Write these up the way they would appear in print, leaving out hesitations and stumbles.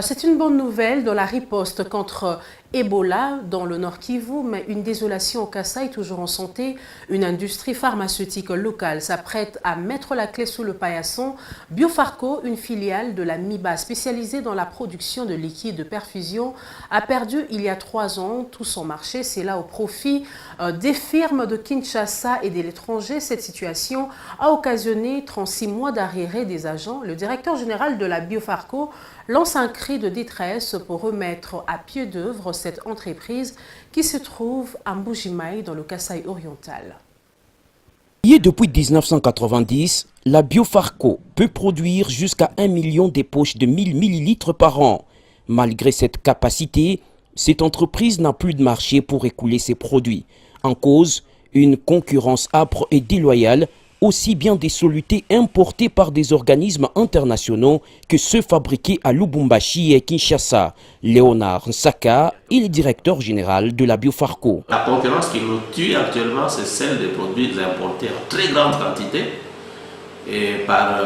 C'est une bonne nouvelle dans la riposte contre Ebola dans le Nord Kivu, mais une désolation au Kasaï, toujours en santé. Une industrie pharmaceutique locale s'apprête à mettre la clé sous le paillasson. Biofarco, une filiale de la MIBA spécialisée dans la production de liquides de perfusion, a perdu il y a 3 ans tout son marché. C'est là au profit des firmes de Kinshasa et de l'étranger. Cette situation a occasionné 36 mois d'arriérés des agents. Le directeur général de la Biofarco lance un cri de détresse pour remettre à pied d'œuvre cette entreprise qui se trouve à Mbujimaï dans le Kasaï oriental. Depuis 1990, la Biofarco peut produire jusqu'à 1 million de poches de 1000 millilitres par an. Malgré cette capacité, cette entreprise n'a plus de marché pour écouler ses produits. En cause, une concurrence âpre et déloyale, aussi bien des solutés importés par des organismes internationaux que ceux fabriqués à Lubumbashi et Kinshasa. Léonard Nsaka est le directeur général de la Biofarco. La concurrence qui nous tue actuellement, c'est celle des produits importés en très grande quantité et par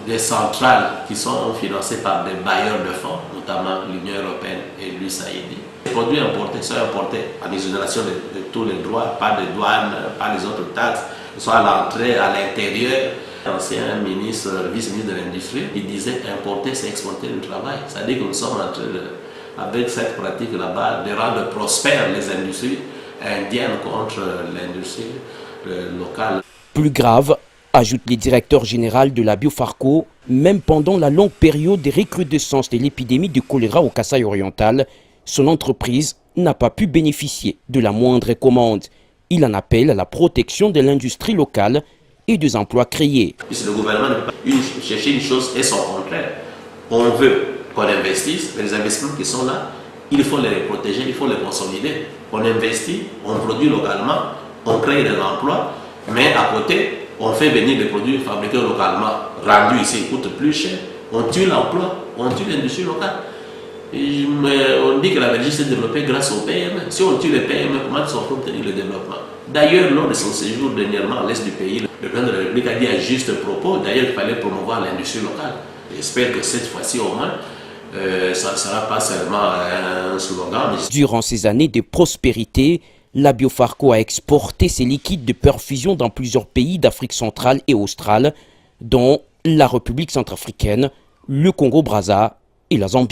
des centrales qui sont financées par des bailleurs de fonds, notamment l'Union européenne et l'USAID. Les produits importés sont importés en exonération de tous les droits, pas de douane, pas les autres taxes, soit à l'entrée, à l'intérieur. L'ancien ministre, vice-ministre de l'Industrie, il disait importer, c'est exporter le travail. C'est-à-dire que nous sommes en train, avec cette pratique là-bas, de rendre prospères les industries indiennes contre l'industrie locale. Plus grave, ajoute le directeur général de la Biofarco, même pendant la longue période de recrudescence de l'épidémie de choléra au Kasaï oriental, son entreprise n'a pas pu bénéficier de la moindre commande. Il en appelle à la protection de l'industrie locale et des emplois créés. Puisque le gouvernement ne peut pas chercher une chose et son contraire. On veut qu'on investisse, mais les investissements qui sont là, il faut les protéger, il faut les consolider. On investit, on produit localement, on crée des emplois, mais à côté, on fait venir des produits fabriqués localement, rendus ici, ils coûtent plus cher. On tue l'emploi, on tue l'industrie locale. On dit que la Belgique s'est développée grâce aux PME. Si on tue les PME, comment ils sont obtenir le développement? D'ailleurs, lors de son séjour dernièrement à l'est du pays, le président de la République a dit à juste propos, d'ailleurs, qu'il fallait promouvoir l'industrie locale. J'espère que cette fois-ci au moins, ça ne sera pas seulement un slogan. Durant ces années de prospérité, la Biofarco a exporté ses liquides de perfusion dans plusieurs pays d'Afrique centrale et australe, dont la République centrafricaine, le Congo-Brazza et la Zambie.